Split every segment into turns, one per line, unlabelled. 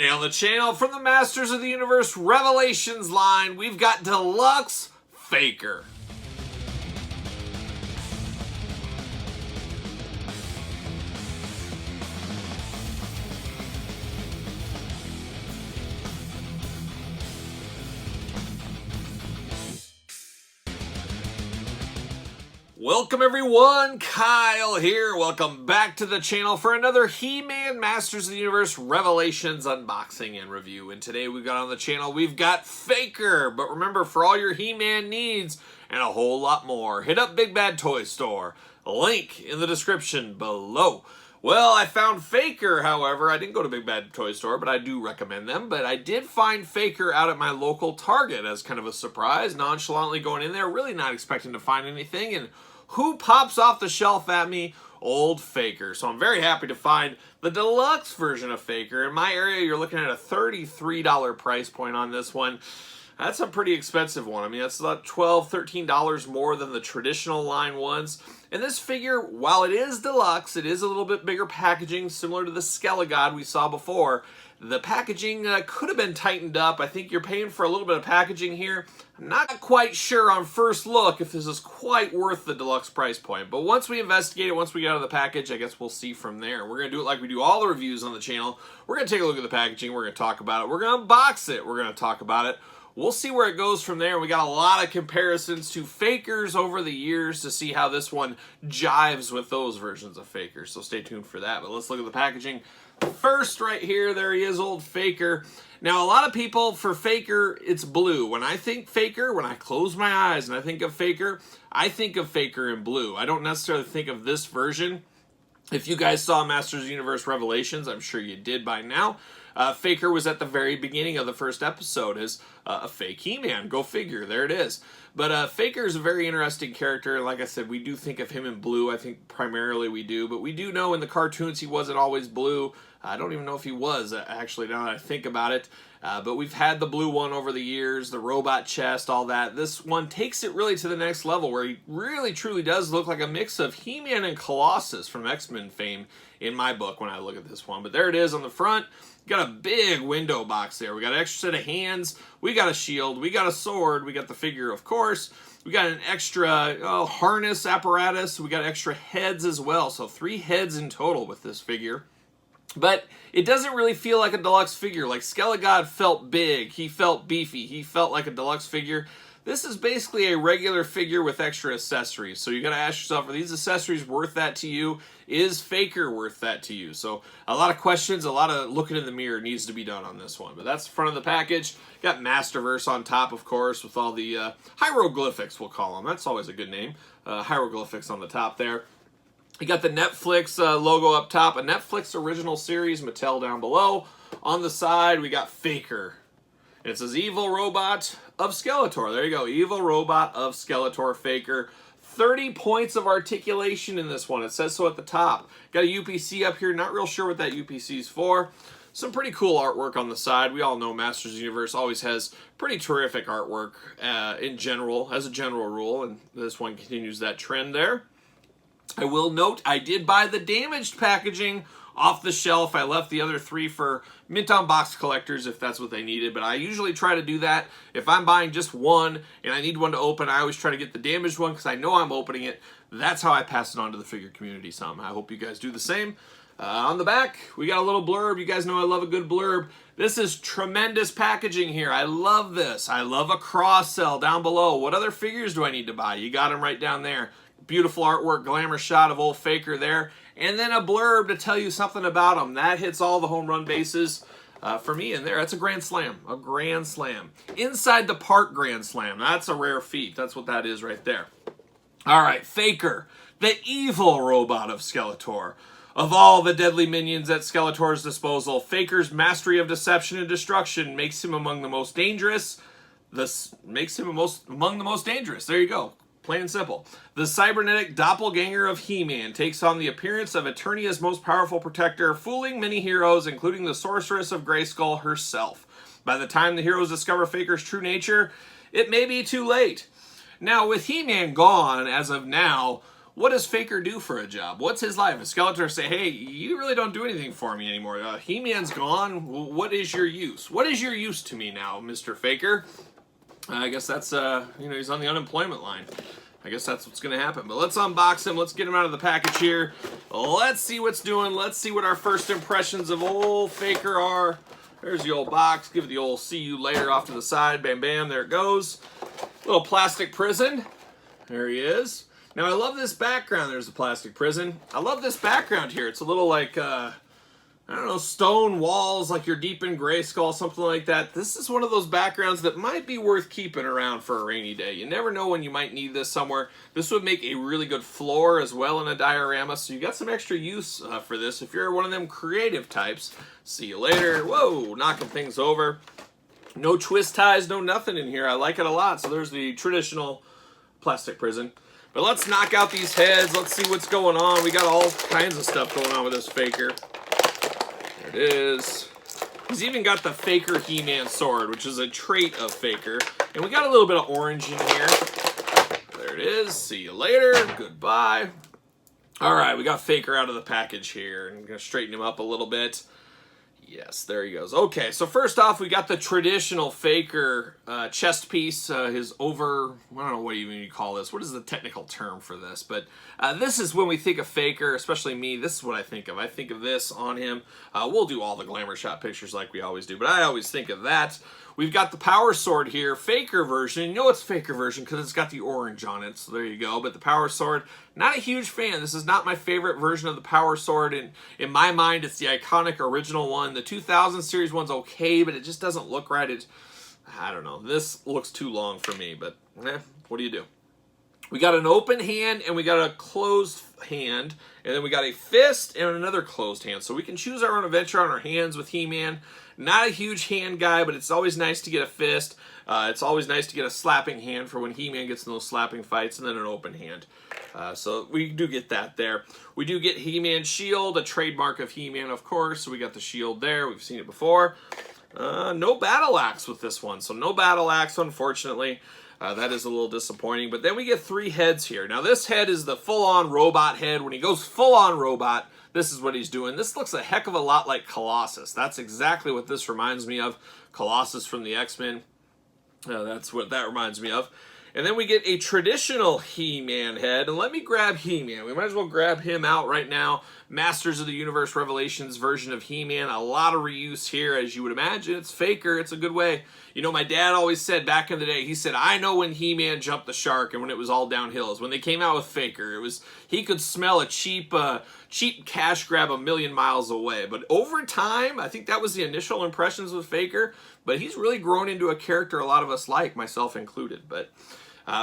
Today on the channel, from the Masters of the Universe Revelations line, we've got Deluxe Faker. Welcome everyone, Kyle here. Welcome back to the channel for another He-Man Masters of the Universe Revelations unboxing and review. And today we've got on the channel, we've got Faker. But remember, for all your He-Man needs and a whole lot more, hit up Big Bad Toy Store. Link in the description below. Well, I found Faker, however. I didn't go to Big Bad Toy Store, but I do recommend them. But I did find Faker out at my local Target as kind of a surprise, nonchalantly going in there, really not expecting to find anything. And who pops off the shelf at me? Old Faker. So I'm very happy to find the deluxe version of Faker. In my area, you're looking at a $33 price point on this one. That's a pretty expensive one. I mean, that's about $12, $13 more than the traditional line ones. And this figure, while it is deluxe, it is a little bit bigger packaging, similar to the Skelegod we saw before. The packaging could have been tightened up. I think you're paying for a little bit of packaging here. I'm not quite sure on first look if this is quite worth the deluxe price point. But once we investigate it, once we get out of the package, I guess we'll see from there. We're going to do it like we do all the reviews on the channel. We're going to take a look at the packaging. We're going to talk about it. We're going to unbox it. We're going to talk about it. We'll see where it goes from there. We got a lot of comparisons to Fakers over the years to see how this one jives with those versions of Fakers. So stay tuned for that. But let's look at the packaging. First, right here, there he is, old Faker. Now, a lot of people, for Faker, it's blue. When I think Faker, when I close my eyes and I think of Faker in blue. I don't necessarily think of this version. If you guys saw Masters of the Universe Revelations, I'm sure you did by now. Faker was at the very beginning of the first episode as a fake He-Man. Go figure. There it is. But Faker is a very interesting character. And like I said, we do think of him in blue. I think primarily we do. But we do know in the cartoons he wasn't always blue. I don't even know if he was, actually, now that I think about it. But we've had the blue one over the years, the robot chest, all that. This one takes it really to the next level, where he really, truly does look like a mix of He-Man and Colossus from X-Men fame, in my book, when I look at this one. But there it is on the front. Got a big window box there. We got an extra set of hands. We got a shield. We got a sword. We got the figure, of course. We got an extra harness apparatus. We got extra heads as well. So 3 heads in total with this figure. But it doesn't really feel like a deluxe figure. Like Skelegod felt big. He felt beefy. He felt like a deluxe figure. This is basically a regular figure with extra accessories. So you got to ask yourself, are these accessories worth that to you? Is Faker worth that to you? So a lot of questions, a lot of looking in the mirror needs to be done on this one. But that's the front of the package. Got Masterverse on top, of course, with all the hieroglyphics, we'll call them. That's always a good name. Hieroglyphics on the top there. You got the Netflix logo up top, a Netflix original series, Mattel down below. On the side, we got Faker. And it says Evil Robot of Skeletor. There you go, Evil Robot of Skeletor Faker. 30 points of articulation in this one. It says so at the top. Got a UPC up here, not real sure what that UPC is for. Some pretty cool artwork on the side. We all know Masters of the Universe always has pretty terrific artwork in general, as a general rule, and this one continues that trend there. I will note, I did buy the damaged packaging off the shelf. I left the other 3 for mint on box collectors if that's what they needed, but I usually try to do that. If I'm buying just one and I need one to open, I always try to get the damaged one because I know I'm opening it. That's how I pass it on to the figure community some. I hope you guys do the same. On the back, we got a little blurb. You guys know I love a good blurb. This is tremendous packaging here. I love this. I love a cross sell down below. What other figures do I need to buy? You got them right down there. Beautiful artwork, glamour shot of old Faker there. And then a blurb to tell you something about him. That hits all the home run bases for me in there. That's a grand slam. A grand slam. Inside the park grand slam. That's a rare feat. That's what that is right there. All right, Faker, the evil robot of Skeletor. Of all the deadly minions at Skeletor's disposal, Faker's mastery of deception and destruction makes him among the most dangerous. Among the most dangerous. There you go. Plain and simple. The cybernetic doppelganger of He-Man takes on the appearance of Eternia's most powerful protector, fooling many heroes, including the Sorceress of Grayskull herself. By the time the heroes discover Faker's true nature, it may be too late. Now, with He-Man gone as of now, what does Faker do for a job? What's his life? A Skeletor say, hey, you really don't do anything for me anymore. He-Man's gone. What is your use? What is your use to me now, Mr. Faker? I guess that's, he's on the unemployment line. I guess that's what's going to happen. But let's unbox him. Let's get him out of the package here. Let's see what's doing. Let's see what our first impressions of old Faker are. There's the old box. Give it the old see you later off to the side. Bam, bam. There it goes. Little plastic prison. There he is. Now, I love this background. There's the plastic prison. I love this background here. It's a little like, I don't know, stone walls, like you're deep in Grayskull, something like that. This is one of those backgrounds that might be worth keeping around for a rainy day. You never know when you might need this somewhere. This would make a really good floor as well in a diorama, so you got some extra use for this if you're one of them creative types. See you later. Whoa, knocking things over. No twist ties, no nothing in here. I like it a lot. So there's the traditional plastic prison. But let's knock out these heads. Let's see what's going on. We got all kinds of stuff going on with this Faker. There it is. He's even got the Faker He-Man sword, which is a trait of Faker. And we got a little bit of orange in here. There it is. See you later. Goodbye. All right, we got Faker out of the package here. I'm going to straighten him up a little bit. Yes, there he goes. Okay, so first off, we got the traditional Faker chest piece. His over, I don't know what even you call this. What is the technical term for this? But this is when we think of Faker, especially me, this is what I think of. I think of this on him. We'll do all the glamour shot pictures like we always do, but I always think of that. We've got the power sword here, Faker version. You know it's Faker version because it's got the orange on it, so there you go. But the power sword, not a huge fan. This is not my favorite version of the power sword. In my mind, it's the iconic original one. The 2000 series one's okay, but it just doesn't look right. I don't know. This looks too long for me, but what do you do? We got an open hand and we got a closed hand, and then we got a fist and another closed hand. So we can choose our own adventure on our hands with He-Man. Not a huge hand guy, but it's always nice to get a fist. It's always nice to get a slapping hand for when He-Man gets in those slapping fights, and then an open hand. So we do get that there. We do get He-Man shield, a trademark of He-Man, of course. So we got the shield there. We've seen it before. No battle axe with this one. So no battle axe, unfortunately. That is a little disappointing. But then we get 3 heads here. Now this head is the full-on robot head. When he goes full-on robot, this is what he's doing. This looks a heck of a lot like Colossus. That's exactly what this reminds me of. Colossus from the X-Men. That's what that reminds me of. And then we get a traditional He-Man head. And let me grab He-Man. We might as well grab him out right now. Masters of the Universe Revelations version of He-Man. A lot of reuse here, as you would imagine. It's Faker. It's a good way. You know, my dad always said back in the day, he said, I know when He-Man jumped the shark and when it was all downhill is when they came out with Faker. It was, he could smell a cheap cash grab a million miles away. But over time, I think that was the initial impressions with Faker. But he's really grown into a character a lot of us like, myself included. But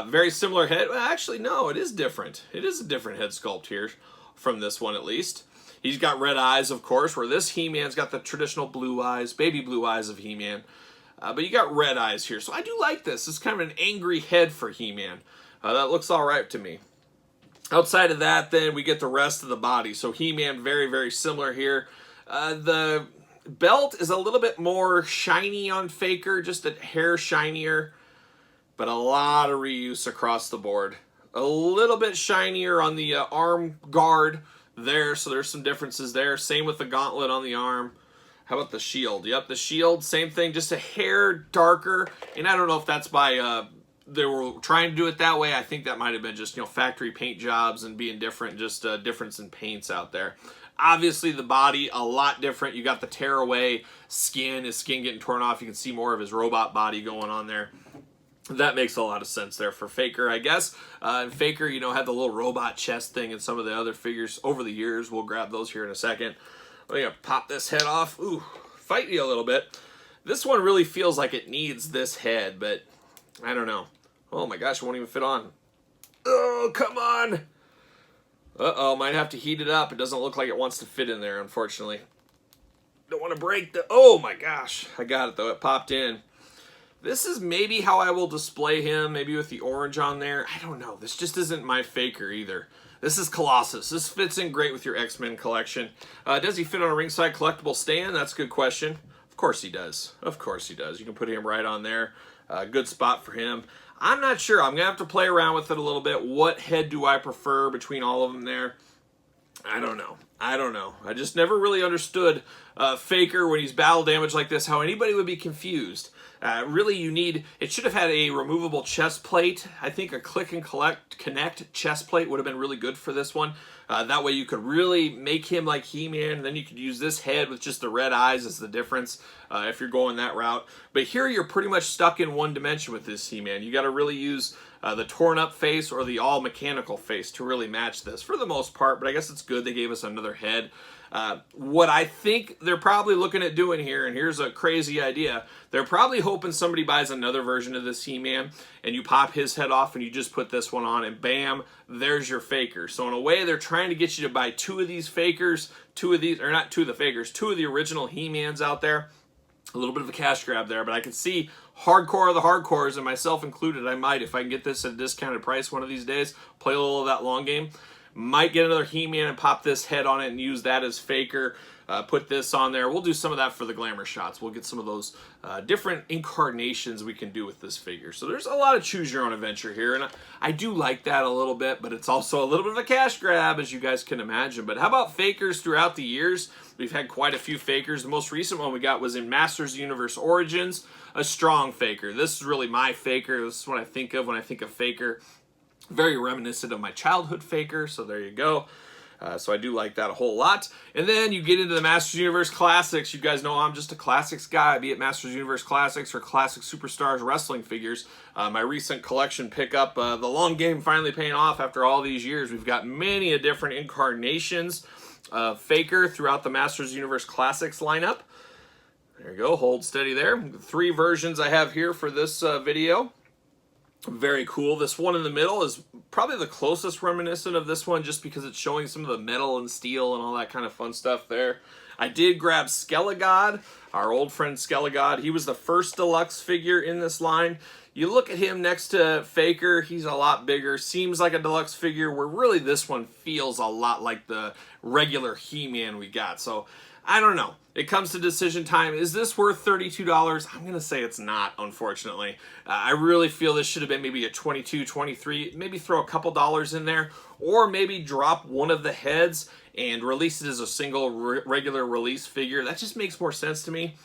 very similar head. Well, actually, no, it is different. It is a different head sculpt here from this one, at least. He's got red eyes, of course, where this He-Man's got the traditional blue eyes, baby blue eyes of He-Man. But you got red eyes here. So I do like this. It's kind of an angry head for He-Man. That looks all right to me. Outside of that, then, we get the rest of the body. So He-Man, very, very similar here. The belt is a little bit more shiny on Faker, just a hair shinier. But a lot of reuse across the board. A little bit shinier on the arm guard there, so there's some differences there. Same with the gauntlet on the arm. How about the shield? Yep, the shield, same thing, just a hair darker. And I don't know if that's by, they were trying to do it that way. I think that might have been just, factory paint jobs and being different, just a difference in paints out there. Obviously, the body, a lot different. You got the tearaway skin, his skin getting torn off. You can see more of his robot body going on there. That makes a lot of sense there for Faker, I guess. And Faker, had the little robot chest thing and some of the other figures over the years. We'll grab those here in a second. I'm going to pop this head off. Ooh, fight you a little bit. This one really feels like it needs this head, but I don't know. Oh my gosh, it won't even fit on. Oh, come on. Uh-oh, might have to heat it up. It doesn't look like it wants to fit in there, unfortunately. Don't want to break the... Oh my gosh. I got it, though. It popped in. This is maybe how I will display him, maybe with the orange on there. I don't know. This just isn't my Faker either. This is Colossus. This fits in great with your X-Men collection. Does he fit on a ringside collectible stand? That's a good question. Of course he does. Of course he does. You can put him right on there. Good spot for him. I'm not sure. I'm going to have to play around with it a little bit. What head do I prefer between all of them there? I don't know. I just never really understood Faker when he's battle damage like this, how anybody would be confused. Really, it should have had a removable chest plate. I think a click and connect chest plate would have been really good for this one. That way you could really make him like He-Man, and then you could use this head with just the red eyes as the difference if you're going that route. But here you're pretty much stuck in one dimension with this He-Man. You got to really use the torn up face or the all mechanical face to really match this for the most part, but I guess it's good they gave us another head. What I think they're probably looking at doing here, and here's a crazy idea, they're probably hoping somebody buys another version of this He-Man and you pop his head off and you just put this one on and bam, there's your Faker. So in a way they're trying to get you to buy two of these Fakers, two of the original He-Mans out there. A little bit of a cash grab there, but I can see hardcore of the hardcores, and myself included, I might, if I can get this at a discounted price one of these days, play a little of that long game, might get another He-Man and pop this head on it and use that as Faker. Put this on there. We'll do some of that for the glamour shots. We'll get some of those different incarnations we can do with this figure. So there's a lot of choose your own adventure here, and I do like that a little bit, but it's also a little bit of a cash grab, as you guys can imagine. But how about Fakers throughout the years? We've had quite a few Fakers. The most recent one we got was in Masters of the Universe Origins, a strong Faker. This is really my Faker. This is what I think of when I think of Faker. Very reminiscent of my childhood Faker, so there you go. So I do like that a whole lot. And then you get into the Masters of the Universe Classics. You guys know I'm just a Classics guy, be it Masters of the Universe Classics or Classic Superstars wrestling figures. My recent collection pickup, the long game finally paying off after all these years. We've got many a different incarnations of Faker throughout the Masters of the Universe Classics lineup. There you go, hold steady there. 3 versions I have here for this video. Very cool. This one in the middle is probably the closest reminiscent of this one, just because it's showing some of the metal and steel and all that kind of fun stuff there. I did grab Skelegod, our old friend Skelegod. He was the first deluxe figure in this line. You look at him next to Faker, he's a lot bigger, seems like a deluxe figure, where really this one feels a lot like the regular He-Man we got. So I don't know. It comes to decision time. Is this worth $32? I'm going to say it's not, unfortunately. I really feel this should have been maybe a $22, $23, maybe throw a couple dollars in there, or maybe drop one of the heads and release it as a single regular release figure. That just makes more sense to me.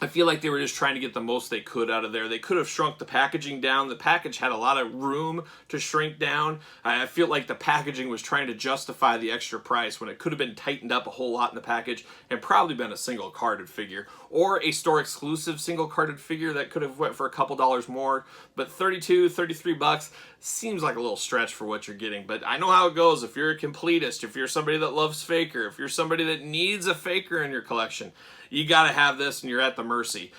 I feel like they were just trying to get the most they could out of there. They could have shrunk the packaging down. The package had a lot of room to shrink down. I feel like the packaging was trying to justify the extra price when it could have been tightened up a whole lot in the package and probably been a single carded figure or a store exclusive single carded figure that could have went for a couple dollars more. But $32, $33 seems like a little stretch for what you're getting. But I know how it goes. If you're a completist, if you're somebody that loves Faker, if you're somebody that needs a Faker in your collection, you got to have this and you're at the mercy.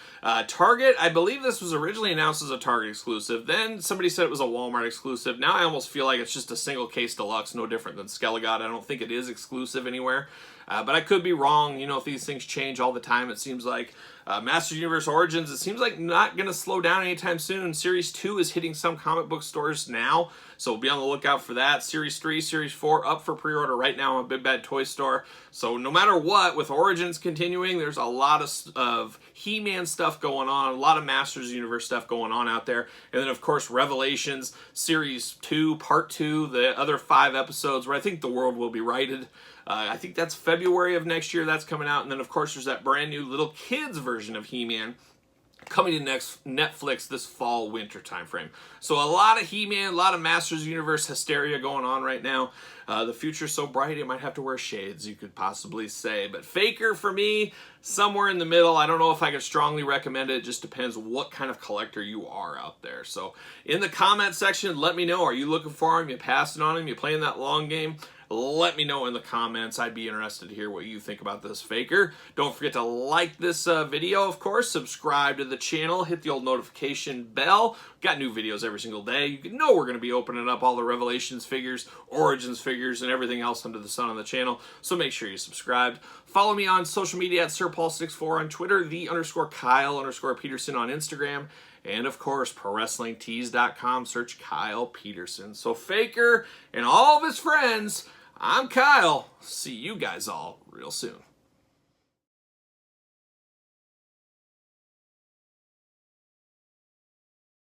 Target, I believe this was originally announced as a Target exclusive. Then somebody said it was a Walmart exclusive. Now I almost feel like it's just a single case deluxe, no different than Skelegod. I don't think it is exclusive anywhere. But I could be wrong. You know, if these things change all the time, it seems like. Masters of the Universe Origins, it seems like not going to slow down anytime soon. Series 2 is hitting some comic book stores now, so be on the lookout for that. Series 3, Series 4 up for pre-order right now at Big Bad Toy Store. So no matter what, with Origins continuing, there's a lot of He-Man stuff going on, a lot of Masters of the Universe stuff going on out there. And then, of course, Revelations, Series 2, Part 2, the other 5 episodes where I think the world will be righted. I think that's February of next year that's coming out. And then, of course, there's that brand new little kids version of He-Man coming to Netflix this fall winter time frame. So a lot of He-Man, a lot of Masters of the Universe hysteria going on right now. The future's so bright it might have to wear shades, you could possibly say. But Faker, for me, somewhere in the middle. I don't know if I could strongly recommend it. It just depends what kind of collector you are out there. So in the comment section, let me know. Are you looking for him? You passing on him? You playing that long game? Let me know in the comments. I'd be interested to hear what you think about this Faker. Don't forget to like this video, of course. Subscribe to the channel. Hit the old notification bell. Got new videos every single day. You know we're going to be opening up all the Revelations figures, Origins figures, and everything else under the sun on the channel. So make sure you subscribed. Follow me on social media at SirPaul64 on Twitter, _Kyle_Peterson on Instagram. And, of course, ProWrestlingTees.com. Search Kyle Peterson. So Faker and all of his friends, I'm Kyle. See you guys all real soon.